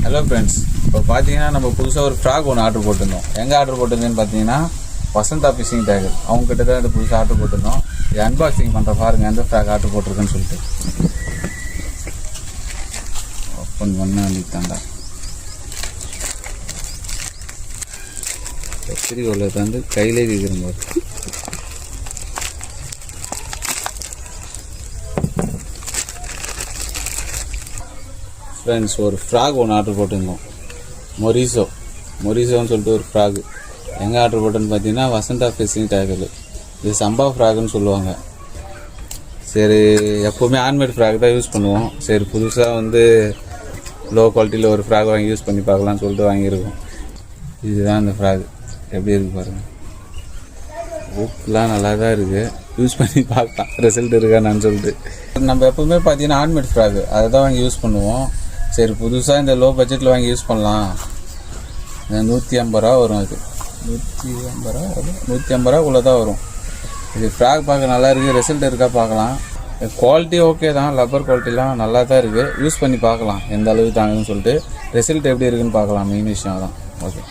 Hello friends, இப்போ பார்த்தீங்கன்னா நம்ம புதுசாக ஒரு ஃப்ராக் ஒன்று ஆர்டர் போட்டிருந்தோம். எங்கே ஆர்டர் போட்டிருந்தேன்னு பார்த்தீங்கன்னா வசந்தா ஃபிஷிங் டேகர் அவங்ககிட்ட தான் இது புதுசாக ஆர்டர் போட்டிருந்தோம். இது அன்பாக்சிங் பண்ணுற பாருங்கள் எந்த ஃப்ராக் ஆர்டர் போட்டிருக்குன்னு சொல்லிட்டு. ஓப்பன் பண்ண வேண்டியதாண்டா. எப்படி உள்ளது வந்து கையிலே இருக்கிற ஃப்ரெண்ட்ஸ், ஒரு ஃப்ராக் ஒன்று ஆர்டர் போட்டிருந்தோம். மொரிசோன்னு சொல்லிட்டு ஒரு ஃப்ராகு. எங்கே ஆர்டர் போட்டோன்னு பார்த்தீங்கன்னா வசந்தா ஃபிஷிங் டேகர். இது சம்பா ஃப்ராகுன்னு சொல்லுவாங்க. சரி, எப்போவுமே ஹேண்ட்மேட் ஃப்ராக் தான் யூஸ் பண்ணுவோம். சரி, புதுசாக வந்து லோ குவாலிட்டியில் ஒரு ஃப்ராக் வாங்கி யூஸ் பண்ணி பார்க்கலான்னு சொல்லிட்டு வாங்கியிருக்கோம். இதுதான் இந்த ஃப்ராக். எப்படி இருக்குது பாருங்கள். ஊக்கெலாம் நல்லா தான் இருக்குது. யூஸ் பண்ணி பார்க்கலாம் ரிசல்ட் இருக்கான்னு சொல்லிட்டு. நம்ம எப்போவுமே பார்த்தீங்கன்னா ஹேண்ட்மேட் ஃப்ராக் அதை தான் வாங்கி யூஸ் பண்ணுவோம். சரி, புதுசாக இந்த லோ பட்ஜெட்டில் வாங்கி யூஸ் பண்ணலாம். 150 ரூபா வரும். அது 150 ரூபா வரும். 150 ரூபாக்குள்ளே தான் வரும். இது ஃப்ராக் பார்க்க நல்லா இருக்குது. ரிசல்ட் இருக்கா பார்க்கலாம். குவாலிட்டி ஓகே தான். லப்பர் குவாலிட்டிலாம் நல்லா தான் இருக்குது. யூஸ் பண்ணி பார்க்கலாம் எந்த அளவுக்கு தாங்குன்னு சொல்லிட்டு. ரிசல்ட் எப்படி இருக்குன்னு பார்க்கலாம். மெயின் விஷயம் தான். ஓகே.